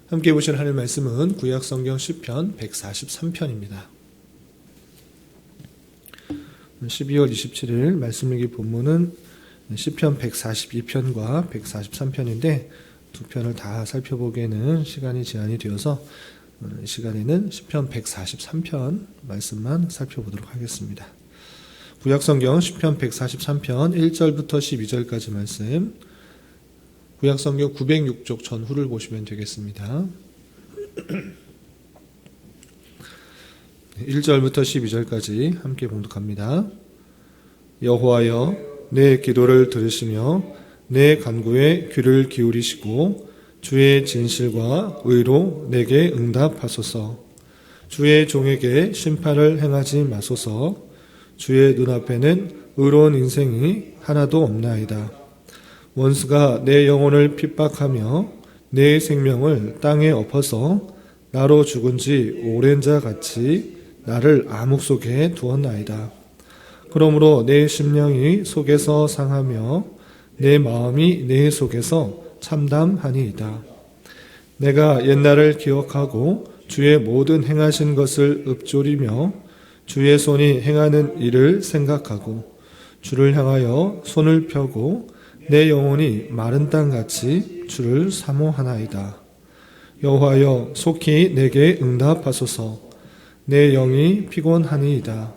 함께 보실 하나님의 말씀은 구약성경 시편 143편입니다. 12월 27일 말씀일기 본문은 시편 142편과 143편인데 두 편을 다 살펴보기에는 시간이 제한이 되어서 이 시간에는 시편 143편 말씀만 살펴보도록 하겠습니다. 구약성경 시편 143편 1절부터 12절까지 말씀, 구약성경 906쪽 전후를 보시면 되겠습니다. 1절부터 12절까지 함께 봉독합니다. 여호와여, 내 기도를 들으시며 내 간구에 귀를 기울이시고 주의 진실과 의로 내게 응답하소서. 주의 종에게 심판을 행하지 마소서. 주의 눈앞에는 의로운 인생이 하나도 없나이다. 원수가 내 영혼을 핍박하며 내 생명을 땅에 엎어서 나로 죽은 지 오랜 자 같이 나를 암흑 속에 두었나이다. 그러므로 내 심령이 속에서 상하며 내 마음이 내 속에서 참담하니이다. 내가 옛날을 기억하고 주의 모든 행하신 것을 읊조리며 주의 손이 행하는 일을 생각하고 주를 향하여 손을 펴고 내 영혼이 마른 땅같이 주를 사모하나이다. 여호와여, 속히 내게 응답하소서. 내 영이 피곤하니이다.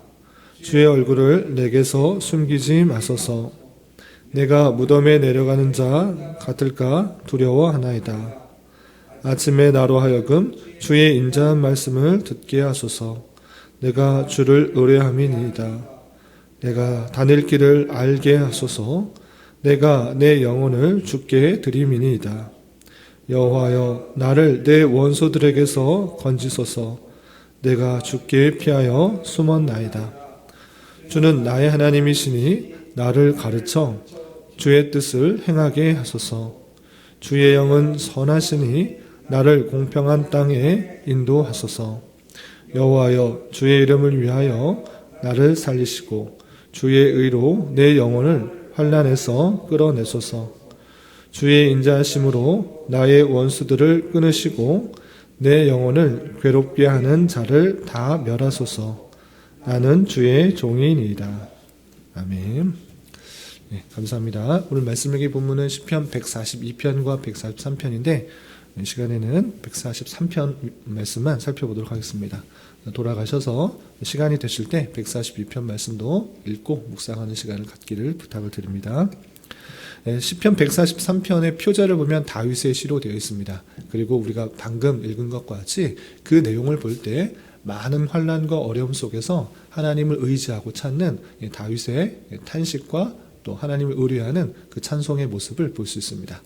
주의 얼굴을 내게서 숨기지 마소서. 내가 무덤에 내려가는 자 같을까 두려워하나이다. 아침에 나로 하여금 주의 인자한 말씀을 듣게 하소서. 내가 주를 의뢰함이니이다. 내가 다닐 길을 알게 하소서. 내가 내 영혼을 주께 드림이니이다. 여호와여, 나를 내 원수들에게서 건지소서. 내가 주께 피하여 숨었나이다. 주는 나의 하나님이시니 나를 가르쳐 주의 뜻을 행하게 하소서. 주의 영은 선하시니 나를 공평한 땅에 인도하소서. 여호와여, 주의 이름을 위하여 나를 살리시고 주의 의로 내 영혼을 환난에서 끌어내소서. 주의 인자하심으로 나의 원수들을 끊으시고 내 영혼을 괴롭게 하는 자를 다 멸하소서. 나는 주의 종이니이다. 아멘. 네, 감사합니다. 오늘 말씀일기 본문은 시편 142편과 143편인데 이 시간에는 143편 말씀만 살펴보도록 하겠습니다. 돌아가셔서 시간이 되실 때 142편 말씀도 읽고 묵상하는 시간을 갖기를 부탁을 드립니다. 시편 143편의 표제를 보면 다윗의 시로 되어 있습니다. 그리고 우리가 방금 읽은 것과 같이 그 내용을 볼 때 많은 환난과 어려움 속에서 하나님을 의지하고 찾는 다윗의 탄식과 또 하나님을 의뢰하는 그 찬송의 모습을 볼 수 있습니다.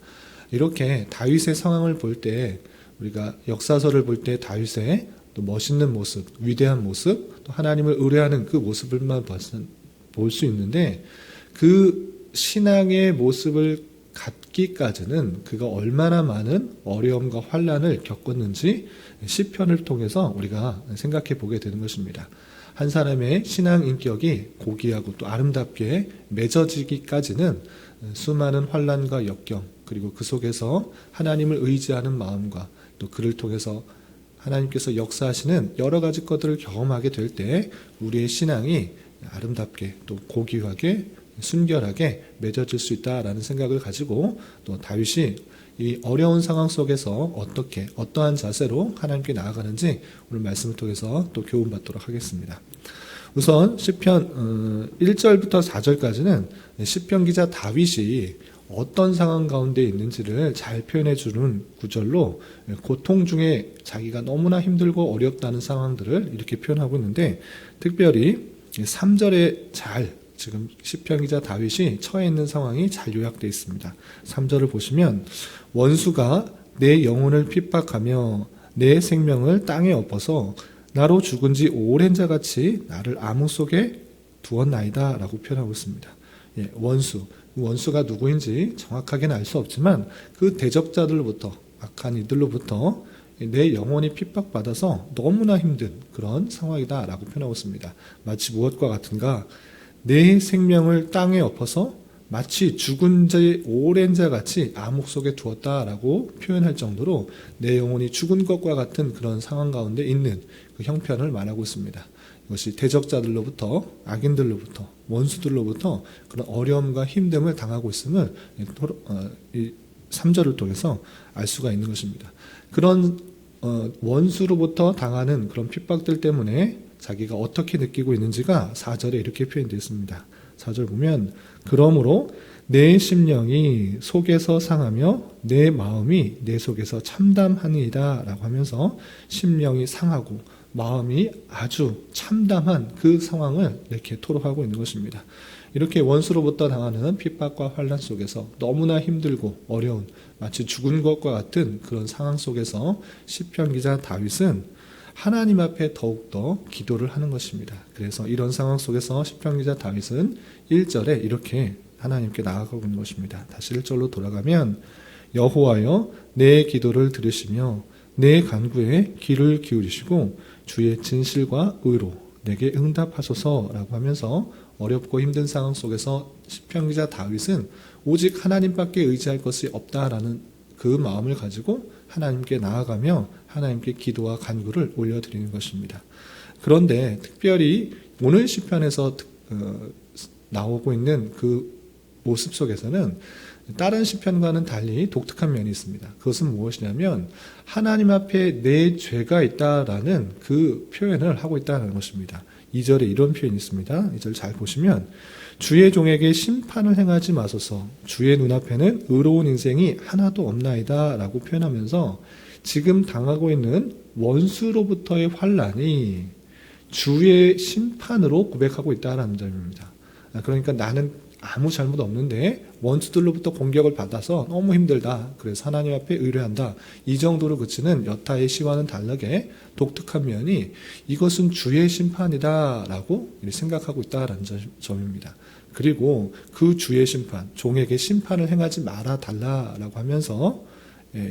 이렇게 다윗의 상황을 볼 때 우리가 역사서를 볼 때 다윗의 또 멋있는 모습, 위대한 모습, 또 하나님을 의뢰하는 그 모습을만 볼 수 있는데 그 신앙의 모습을 갖기까지는 그가 얼마나 많은 어려움과 환난을 겪었는지 시편을 통해서 우리가 생각해 보게 되는 것입니다. 한 사람의 신앙 인격이 고귀하고 또 아름답게 맺어지기까지는 수많은 환난과 역경, 그리고 그 속에서 하나님을 의지하는 마음과 또 그를 통해서 하나님께서 역사하시는 여러 가지 것들을 경험하게 될 때 우리의 신앙이 아름답게 또 고귀하게 순결하게 맺어질 수 있다라는 생각을 가지고 또 다윗이 이 어려운 상황 속에서 어떠한 자세로 하나님께 나아가는지 오늘 말씀을 통해서 또 교훈받도록 하겠습니다. 우선 시편 1절부터 4절까지는 시편 기자 다윗이 어떤 상황 가운데 있는지를 잘 표현해 주는 구절로 고통 중에 자기가 너무나 힘들고 어렵다는 상황들을 이렇게 표현하고 있는데, 특별히 3절에 지금 시편 기자 다윗이 처해 있는 상황이 잘 요약되어 있습니다. 3절을 보시면 원수가 내 영혼을 핍박하며 내 생명을 땅에 엎어서 나로 죽은 지 오랜 자같이 나를 암흑 속에 두었나이다 라고 표현하고 있습니다. 원수가 누구인지 정확하게는 알 수 없지만 그 대적자들로부터, 악한 이들로부터 내 영혼이 핍박받아서 너무나 힘든 그런 상황이다 라고 표현하고 있습니다. 마치 무엇과 같은가, 내 생명을 땅에 엎어서 마치 죽은 지 오랜 자 같이 암흑 속에 두었다라고 표현할 정도로 내 영혼이 죽은 것과 같은 그런 상황 가운데 있는 그 형편을 말하고 있습니다. 이것이 대적자들로부터, 악인들로부터, 원수들로부터 그런 어려움과 힘듦을 당하고 있음을 이 3절을 통해서 알 수가 있는 것입니다. 그런 원수로부터 당하는 그런 핍박들 때문에 자기가 어떻게 느끼고 있는지가 4절에 이렇게 표현되어 있습니다. 4절 보면 그러므로 내 심령이 속에서 상하며 내 마음이 내 속에서 참담하니이다 라고 하면서 심령이 상하고 마음이 아주 참담한 그 상황을 이렇게 토로하고 있는 것입니다. 이렇게 원수로부터 당하는 핍박과 환난 속에서 너무나 힘들고 어려운 마치 죽은 것과 같은 그런 상황 속에서 시편 기자 다윗은 하나님 앞에 더욱더 기도를 하는 것입니다. 그래서 이런 상황 속에서 시편 기자 다윗은 1절에 이렇게 하나님께 나아가고 있는 것입니다. 다시 1절로 돌아가면 여호와여 내 기도를 들으시며 내 간구에 귀를 기울이시고 주의 진실과 의로 내게 응답하소서라고 하면서 어렵고 힘든 상황 속에서 시편 기자 다윗은 오직 하나님밖에 의지할 것이 없다라는 그 마음을 가지고 하나님께 나아가며 하나님께 기도와 간구를 올려드리는 것입니다. 그런데 특별히 오늘 시편에서 나오고 있는 그 모습 속에서는 다른 시편과는 달리 독특한 면이 있습니다. 그것은 무엇이냐면 하나님 앞에 내 죄가 있다라는 그 표현을 하고 있다는 것입니다. 2절에 이런 표현이 있습니다. 2절 잘 보시면 주의 종에게 심판을 행하지 마소서 주의 눈앞에는 의로운 인생이 하나도 없나이다 라고 표현하면서 지금 당하고 있는 원수로부터의 환난이 주의 심판으로 고백하고 있다는 점입니다. 그러니까 나는 아무 잘못 없는데 원수들로부터 공격을 받아서 너무 힘들다. 그래서 하나님 앞에 의뢰한다. 이 정도로 그치는 여타의 시와는 다르게 독특한 면이 이것은 주의 심판이다라고 생각하고 있다라는 점입니다. 그리고 그 주의 심판, 종에게 심판을 행하지 말아 달라라고 하면서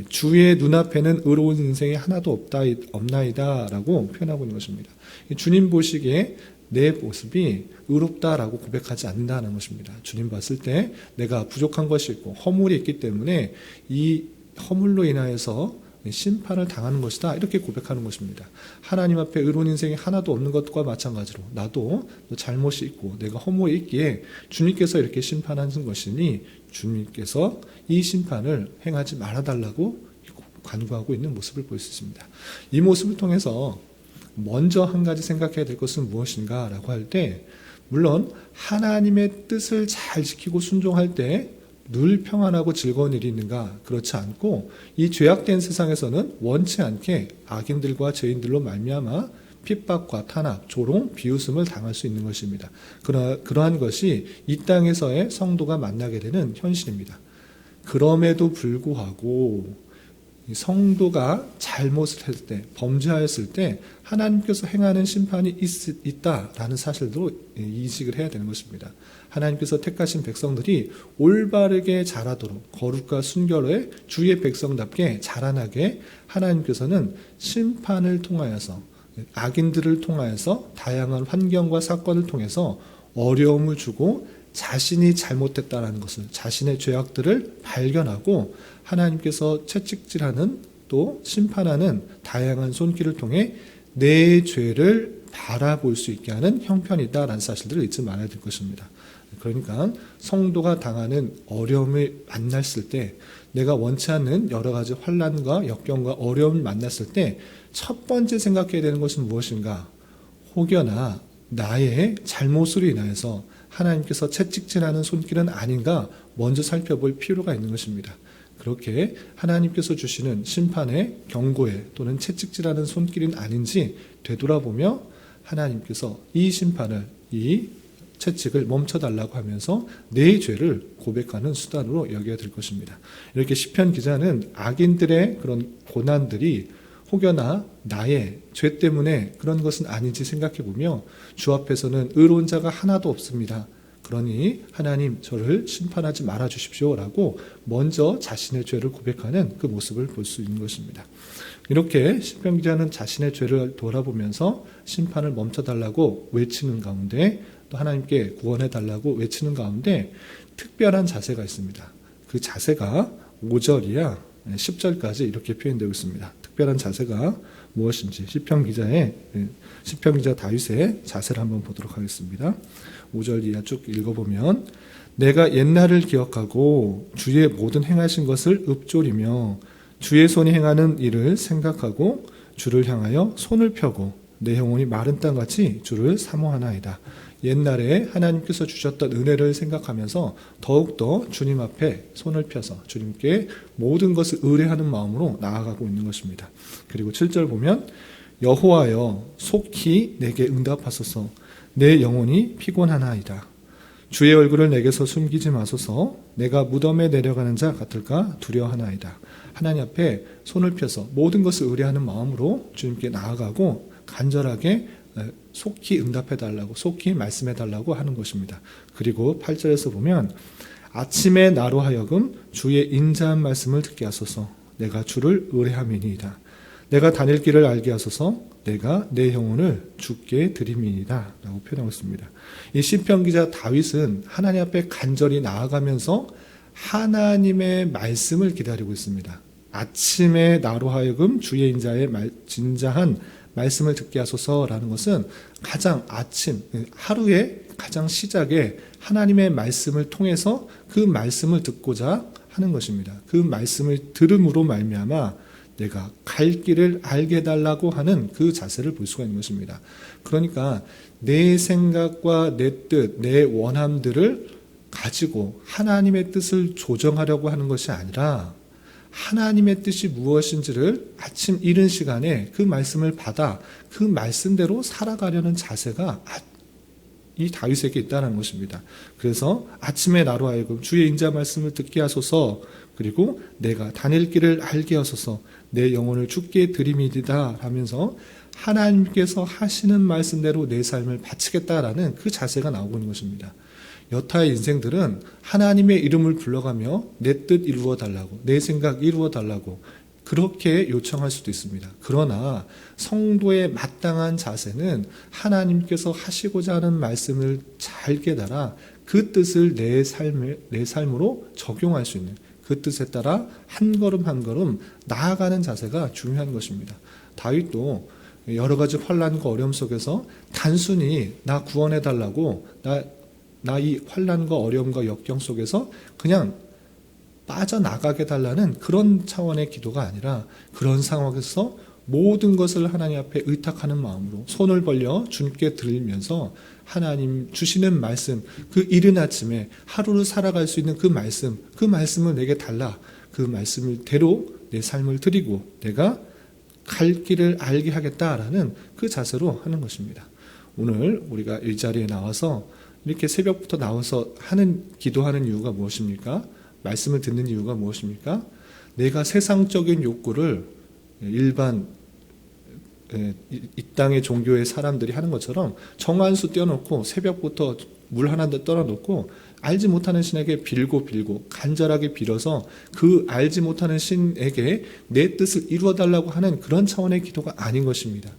주의 눈앞에는 의로운 인생이 하나도 없나이다라고 표현하고 있는 것입니다. 주님 보시기에 내 모습이 의롭다라고 고백하지 않는다는 것입니다. 주님 봤을 때 내가 부족한 것이 있고 허물이 있기 때문에 이 허물로 인하여서 심판을 당하는 것이다 이렇게 고백하는 것입니다. 하나님 앞에 의로운 인생이 하나도 없는 것과 마찬가지로 나도 잘못이 있고 내가 허물이 있기에 주님께서 이렇게 심판하신 것이니 주님께서 이 심판을 행하지 말아달라고 간구하고 있는 모습을 볼 수 있습니다. 이 모습을 통해서 먼저 한 가지 생각해야 될 것은 무엇인가 라고 할 때 물론 하나님의 뜻을 잘 지키고 순종할 때 늘 평안하고 즐거운 일이 있는가? 그렇지 않고 이 죄악된 세상에서는 원치 않게 악인들과 죄인들로 말미암아 핍박과 탄압, 조롱, 비웃음을 당할 수 있는 것입니다. 그러한 것이 이 땅에서의 성도가 만나게 되는 현실입니다. 그럼에도 불구하고 성도가 잘못을 했을 때, 범죄하였을 때 하나님께서 행하는 심판이 있다라는 사실도 인식을 해야 되는 것입니다. 하나님께서 택하신 백성들이 올바르게 자라도록 거룩과 순결에 주의 백성답게 자라나게 하나님께서는 심판을 통하여서 악인들을 통하여서 다양한 환경과 사건을 통해서 어려움을 주고 자신이 잘못했다는 것을 자신의 죄악들을 발견하고 하나님께서 채찍질하는 또 심판하는 다양한 손길을 통해 내 죄를 바라볼 수 있게 하는 형편이다라는 사실들을 잊지 말아야 될 것입니다. 그러니까 성도가 당하는 어려움을 만났을 때 내가 원치 않는 여러 가지 환난과 역경과 어려움을 만났을 때 첫 번째 생각해야 되는 것은 무엇인가? 혹여나 나의 잘못으로 인하여서 하나님께서 채찍질하는 손길은 아닌가 먼저 살펴볼 필요가 있는 것입니다. 그렇게 하나님께서 주시는 심판의 경고에 또는 채찍질하는 손길은 아닌지 되돌아보며 하나님께서 이 심판을 이 채찍을 멈춰달라고 하면서 내 죄를 고백하는 수단으로 여겨야 될 것입니다. 이렇게 시편 기자는 악인들의 그런 고난들이 혹여나 나의 죄 때문에 그런 것은 아닌지 생각해보며 주 앞에서는 의로운 자가 하나도 없습니다. 그러니 하나님 저를 심판하지 말아 주십시오 라고 먼저 자신의 죄를 고백하는 그 모습을 볼 수 있는 것입니다. 이렇게 시편 기자는 자신의 죄를 돌아보면서 심판을 멈춰달라고 외치는 가운데 또 하나님께 구원해달라고 외치는 가운데 특별한 자세가 있습니다. 그 자세가 5절이야 10절까지 이렇게 표현되고 있습니다. 특별한 자세가 무엇인지 시편 기자 다윗의 자세를 한번 보도록 하겠습니다. 5절 이하 쭉 읽어보면 내가 옛날을 기억하고 주의 모든 행하신 것을 읊조리며 주의 손이 행하는 일을 생각하고 주를 향하여 손을 펴고 내 영혼이 마른 땅같이 주를 사모하나이다. 옛날에 하나님께서 주셨던 은혜를 생각하면서 더욱더 주님 앞에 손을 펴서 주님께 모든 것을 의뢰하는 마음으로 나아가고 있는 것입니다. 그리고 7절 보면 여호와여 속히 내게 응답하소서 내 영혼이 피곤하나이다. 주의 얼굴을 내게서 숨기지 마소서 내가 무덤에 내려가는 자 같을까 두려워하나이다. 하나님 앞에 손을 펴서 모든 것을 의뢰하는 마음으로 주님께 나아가고 간절하게 속히 응답해달라고 속히 말씀해달라고 하는 것입니다. 그리고 8절에서 보면 아침에 나로 하여금 주의 인자한 말씀을 듣게 하소서 내가 주를 의뢰함이니이다. 내가 다닐 길을 알게 하소서 내가 내 영혼을 주께 드림이니이다 라고 표현하고 있습니다. 이 시편 기자 다윗은 하나님 앞에 간절히 나아가면서 하나님의 말씀을 기다리고 있습니다. 아침에 나로 하여금 주의 진자한 말씀을 듣게 하소서라는 것은 가장 아침, 하루의 가장 시작에 하나님의 말씀을 통해서 그 말씀을 듣고자 하는 것입니다. 그 말씀을 들음으로 말미암아 내가 갈 길을 알게 해달라고 하는 그 자세를 볼 수가 있는 것입니다. 그러니까 내 생각과 내 뜻, 내 원함들을 가지고 하나님의 뜻을 조정하려고 하는 것이 아니라 하나님의 뜻이 무엇인지를 아침 이른 시간에 그 말씀을 받아 그 말씀대로 살아가려는 자세가 이 다윗에게 있다는 것입니다. 그래서 아침에 나로 하여금 주의 인자 말씀을 듣게 하소서 그리고 내가 다닐 길을 알게 하소서 내 영혼을 주께 드림이리다 하면서 하나님께서 하시는 말씀대로 내 삶을 바치겠다라는 그 자세가 나오고 있는 것입니다. 여타의 인생들은 하나님의 이름을 불러가며 내 뜻 이루어 달라고 내 생각 이루어 달라고 그렇게 요청할 수도 있습니다. 그러나 성도의 마땅한 자세는 하나님께서 하시고자 하는 말씀을 잘 깨달아 그 뜻을 내 삶으로 적용할 수 있는 그 뜻에 따라 한 걸음 한 걸음 나아가는 자세가 중요한 것입니다. 다윗도 여러 가지 환난과 어려움 속에서 단순히 나 구원해달라고 나 이 환난과 어려움과 역경 속에서 그냥 빠져나가게 달라는 그런 차원의 기도가 아니라 그런 상황에서 모든 것을 하나님 앞에 의탁하는 마음으로 손을 벌려 주님께 드리면서 하나님 주시는 말씀, 그 이른 아침에 하루를 살아갈 수 있는 그 말씀을 내게 달라. 그 말씀을 대로 내 삶을 드리고 내가 갈 길을 알게 하겠다라는 그 자세로 하는 것입니다. 오늘 우리가 이 자리에 나와서 이렇게 새벽부터 나와서 기도하는 이유가 무엇입니까? 말씀을 듣는 이유가 무엇입니까? 내가 세상적인 욕구를 일반 이 땅의 종교의 사람들이 하는 것처럼 정한수 떼어놓고 새벽부터 물 하나 떠나놓고 알지 못하는 신에게 빌고 간절하게 빌어서 그 알지 못하는 신에게 내 뜻을 이루어달라고 하는 그런 차원의 기도가 아닌 것입니다.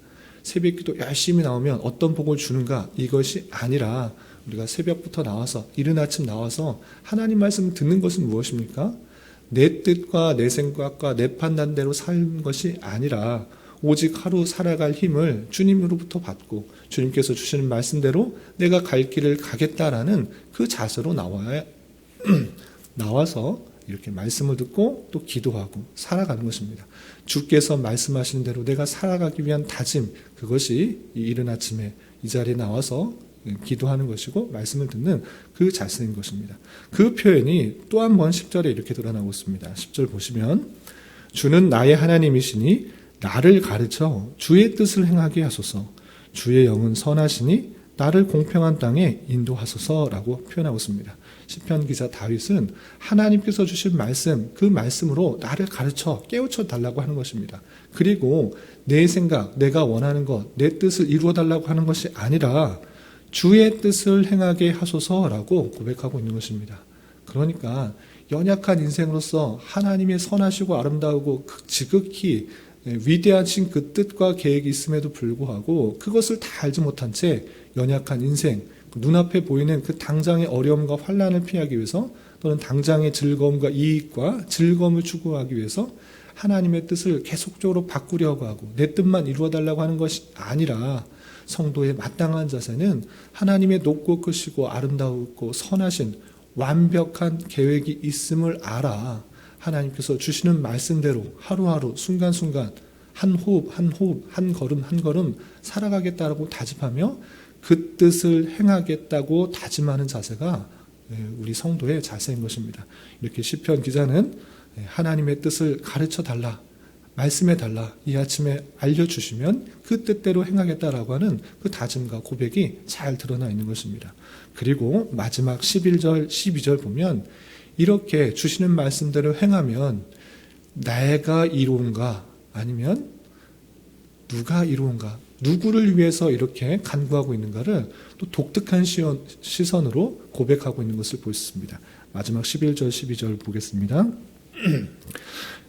새벽 기도 열심히 나오면 어떤 복을 주는가 이것이 아니라 우리가 새벽부터 나와서 이른 아침 나와서 하나님 말씀을 듣는 것은 무엇입니까? 내 뜻과 내 생각과 내 판단대로 사는 것이 아니라 오직 하루 살아갈 힘을 주님으로부터 받고 주님께서 주시는 말씀대로 내가 갈 길을 가겠다라는 그 자세로 나와서 이렇게 말씀을 듣고 또 기도하고 살아가는 것입니다. 주께서 말씀하시는 대로 내가 살아가기 위한 다짐, 그것이 이 이른 아침에 이 자리에 나와서 기도하는 것이고 말씀을 듣는 그 자세인 것입니다. 그 표현이 또 한 번 10절에 이렇게 드러나고 있습니다. 10절 보시면 주는 나의 하나님이시니 나를 가르쳐 주의 뜻을 행하게 하소서 주의 영은 선하시니 나를 공평한 땅에 인도하소서라고 표현하고 있습니다. 시편 기자 다윗은 하나님께서 주신 말씀, 그 말씀으로 나를 가르쳐 깨우쳐 달라고 하는 것입니다. 그리고 내 생각, 내가 원하는 것, 내 뜻을 이루어 달라고 하는 것이 아니라 주의 뜻을 행하게 하소서라고 고백하고 있는 것입니다. 그러니까 연약한 인생으로서 하나님의 선하시고 아름다우고 지극히 위대하신 그 뜻과 계획이 있음에도 불구하고 그것을 다 알지 못한 채 연약한 인생, 눈앞에 보이는 그 당장의 어려움과 환난을 피하기 위해서 또는 당장의 즐거움과 이익과 즐거움을 추구하기 위해서 하나님의 뜻을 계속적으로 바꾸려고 하고 내 뜻만 이루어달라고 하는 것이 아니라 성도의 마땅한 자세는 하나님의 높고 크시고 아름다우고 선하신 완벽한 계획이 있음을 알아 하나님께서 주시는 말씀대로 하루하루 순간순간 한 호흡 한 호흡 한 걸음 한 걸음 살아가겠다라고 다짐하며 그 뜻을 행하겠다고 다짐하는 자세가 우리 성도의 자세인 것입니다. 이렇게 시편 기자는 하나님의 뜻을 가르쳐 달라, 말씀해 달라 이 아침에 알려주시면 그 뜻대로 행하겠다라고 하는 그 다짐과 고백이 잘 드러나 있는 것입니다. 그리고 마지막 11절, 12절 보면 이렇게 주시는 말씀대로 행하면 내가 이로운가 아니면 누가 이로운가 누구를 위해서 이렇게 간구하고 있는가를 또 독특한 시선으로 고백하고 있는 것을 볼 수 있습니다. 마지막 11절, 12절 보겠습니다.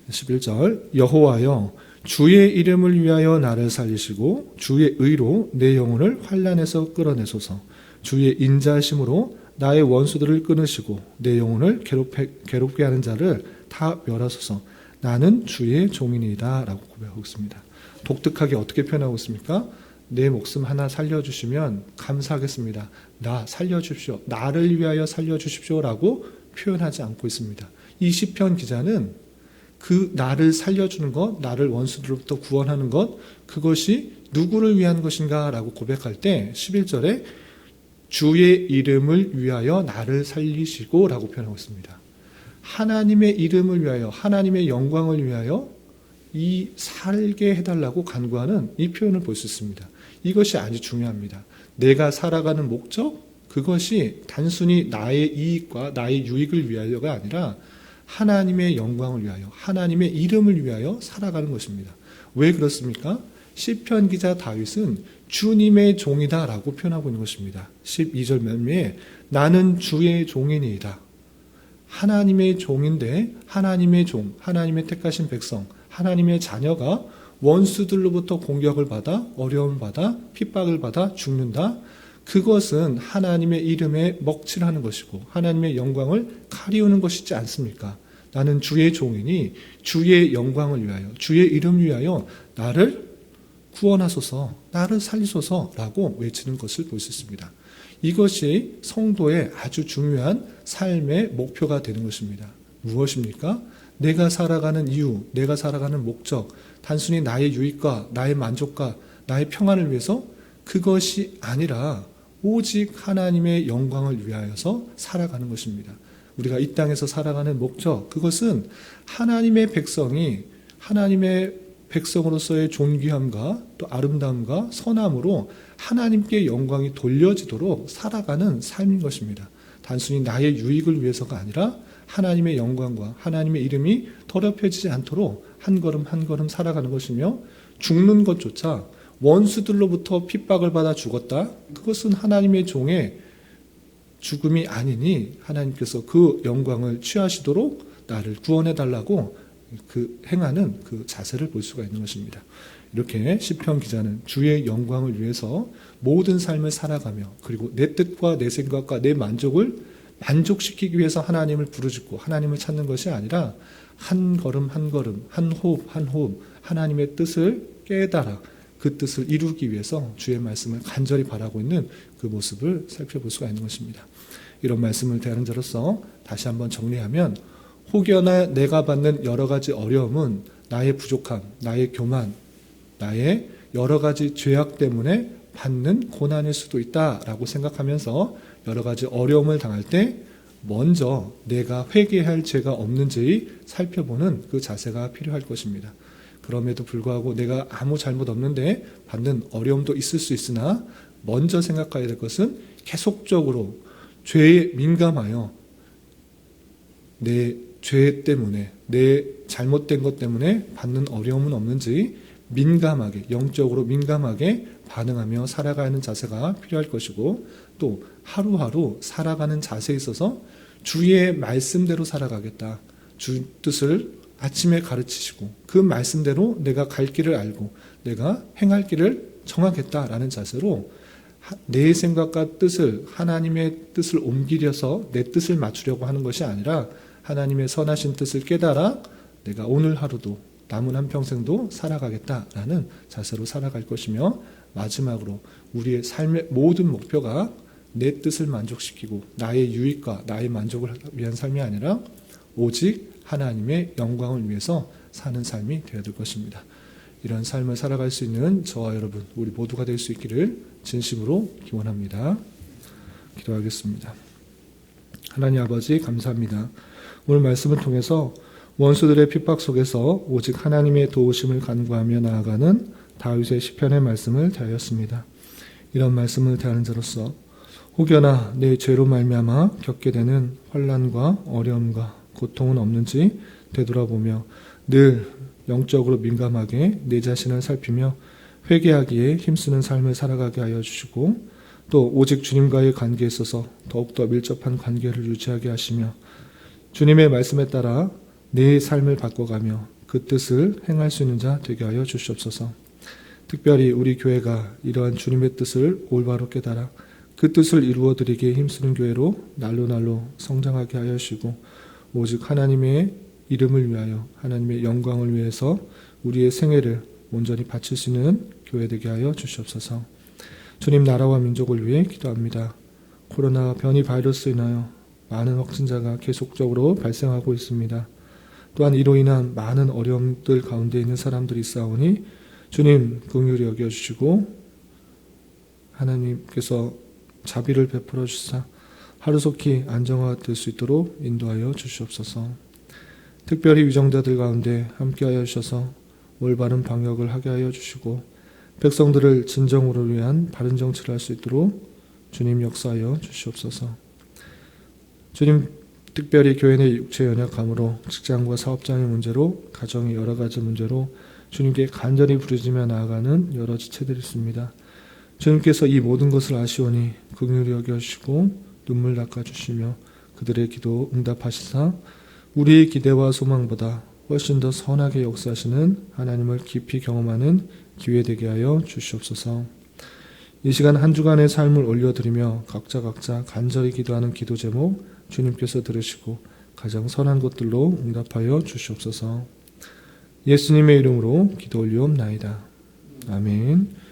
11절 여호와여 주의 이름을 위하여 나를 살리시고 주의 의로 내 영혼을 환난에서 끌어내소서. 주의 인자하심으로 나의 원수들을 끊으시고 내 영혼을 괴롭게 하는 자를 다 멸하소서. 나는 주의 종이니이다 라고 고백하고 있습니다. 독특하게 어떻게 표현하고 있습니까? 내 목숨 하나 살려주시면 감사하겠습니다. 나 살려주십시오. 나를 위하여 살려주십시오 라고 표현하지 않고 있습니다. 이 시편 기자는 그 나를 살려주는 것, 나를 원수들로부터 구원하는 것, 그것이 누구를 위한 것인가 라고 고백할 때 11절에 주의 이름을 위하여 나를 살리시고 라고 표현하고 있습니다. 하나님의 이름을 위하여, 하나님의 영광을 위하여 이 살게 해달라고 간구하는 이 표현을 볼 수 있습니다. 이것이 아주 중요합니다. 내가 살아가는 목적, 그것이 단순히 나의 이익과 나의 유익을 위하여가 아니라 하나님의 영광을 위하여, 하나님의 이름을 위하여 살아가는 것입니다. 왜 그렇습니까? 시편 기자 다윗은 주님의 종이다 라고 표현하고 있는 것입니다. 12절 말미에 나는 주의 종이니이다. 하나님의 종인데 하나님의 종, 하나님의 택하신 백성, 하나님의 자녀가 원수들로부터 공격을 받아 어려움을 받아 핍박을 받아 죽는다. 그것은 하나님의 이름에 먹칠하는 것이고 하나님의 영광을 가리우는 것이지 않습니까? 나는 주의 종이니 주의 영광을 위하여 주의 이름을 위하여 나를 구원하소서 나를 살리소서라고 외치는 것을 볼 수 있습니다. 이것이 성도의 아주 중요한 삶의 목표가 되는 것입니다. 무엇입니까? 내가 살아가는 이유, 내가 살아가는 목적, 단순히 나의 유익과 나의 만족과 나의 평안을 위해서 그것이 아니라 오직 하나님의 영광을 위하여서 살아가는 것입니다. 우리가 이 땅에서 살아가는 목적, 그것은 하나님의 백성이 하나님의 백성으로서의 존귀함과 또 아름다움과 선함으로 하나님께 영광이 돌려지도록 살아가는 삶인 것입니다. 단순히 나의 유익을 위해서가 아니라 하나님의 영광과 하나님의 이름이 더럽혀지지 않도록 한 걸음 한 걸음 살아가는 것이며 죽는 것조차 원수들로부터 핍박을 받아 죽었다. 그것은 하나님의 종의 죽음이 아니니 하나님께서 그 영광을 취하시도록 나를 구원해달라고 그 행하는 그 자세를 볼 수가 있는 것입니다. 이렇게 시편 기자는 주의 영광을 위해서 모든 삶을 살아가며 그리고 내 뜻과 내 생각과 내 만족을 만족시키기 위해서 하나님을 부르짖고 하나님을 찾는 것이 아니라 한 걸음 한 걸음 한 호흡 한 호흡 하나님의 뜻을 깨달아 그 뜻을 이루기 위해서 주의 말씀을 간절히 바라고 있는 그 모습을 살펴볼 수가 있는 것입니다. 이런 말씀을 대하는 자로서 다시 한번 정리하면 혹여나 내가 받는 여러 가지 어려움은 나의 부족함, 나의 교만, 나의 여러 가지 죄악 때문에 받는 고난일 수도 있다라고 생각하면서 여러 가지 어려움을 당할 때 먼저 내가 회개할 죄가 없는지 살펴보는 그 자세가 필요할 것입니다. 그럼에도 불구하고 내가 아무 잘못 없는데 받는 어려움도 있을 수 있으나 먼저 생각해야 될 것은 계속적으로 죄에 민감하여 내 죄 때문에 내 잘못된 것 때문에 받는 어려움은 없는지 민감하게 영적으로 민감하게 반응하며 살아가는 자세가 필요할 것이고 또 하루하루 살아가는 자세에 있어서 주의 말씀대로 살아가겠다. 주 뜻을 아침에 가르치시고 그 말씀대로 내가 갈 길을 알고 내가 행할 길을 정하겠다라는 자세로 내 생각과 뜻을 하나님의 뜻을 옮기려서 내 뜻을 맞추려고 하는 것이 아니라 하나님의 선하신 뜻을 깨달아 내가 오늘 하루도 남은 한평생도 살아가겠다라는 자세로 살아갈 것이며, 마지막으로 우리의 삶의 모든 목표가 내 뜻을 만족시키고 나의 유익과 나의 만족을 위한 삶이 아니라 오직 하나님의 영광을 위해서 사는 삶이 되어야 될 것입니다. 이런 삶을 살아갈 수 있는 저와 여러분, 우리 모두가 될 수 있기를 진심으로 기원합니다. 기도하겠습니다. 하나님 아버지, 감사합니다. 오늘 말씀을 통해서 원수들의 핍박 속에서 오직 하나님의 도우심을 간구하며 나아가는 다윗의 시편의 말씀을 대하였습니다. 이런 말씀을 대하는 자로서 혹여나 내 죄로 말미암아 겪게 되는 환난과 어려움과 고통은 없는지 되돌아보며 늘 영적으로 민감하게 내 자신을 살피며 회개하기에 힘쓰는 삶을 살아가게 하여 주시고, 또 오직 주님과의 관계에 있어서 더욱더 밀접한 관계를 유지하게 하시며 주님의 말씀에 따라 내 삶을 바꿔가며 그 뜻을 행할 수 있는 자 되게 하여 주시옵소서. 특별히 우리 교회가 이러한 주님의 뜻을 올바로 깨달아 그 뜻을 이루어드리기에 힘쓰는 교회로 날로 성장하게 하여 주시고, 오직 하나님의 이름을 위하여 하나님의 영광을 위해서 우리의 생애를 온전히 바칠 수 있는 교회 되게 하여 주시옵소서. 주님, 나라와 민족을 위해 기도합니다. 코로나 변이 바이러스로 인하여 많은 확진자가 계속적으로 발생하고 있습니다. 또한 이로 인한 많은 어려움들 가운데 있는 사람들이 있사오니 주님 긍휼히 여겨주시고 하나님께서 자비를 베풀어 주사 하루속히 안정화가 될 수 있도록 인도하여 주시옵소서. 특별히 위정자들 가운데 함께하여 주셔서 올바른 방역을 하게 하여 주시고 백성들을 진정으로 위한 바른 정치를 할 수 있도록 주님 역사하여 주시옵소서. 주님, 특별히 교회 내 육체 연약함으로 직장과 사업장의 문제로 가정의 여러 가지 문제로 주님께 간절히 부르짖으며 나아가는 여러 지체들이 있습니다. 주님께서 이 모든 것을 아시오니 긍휼히 여겨주시고 눈물 닦아주시며 그들의 기도 응답하시사 우리의 기대와 소망보다 훨씬 더 선하게 역사하시는 하나님을 깊이 경험하는 기회 되게 하여 주시옵소서. 이 시간 한 주간의 삶을 올려드리며 각자 간절히 기도하는 기도 제목 주님께서 들으시고 가장 선한 것들로 응답하여 주시옵소서. 예수님의 이름으로 기도 올리옵나이다. 아멘.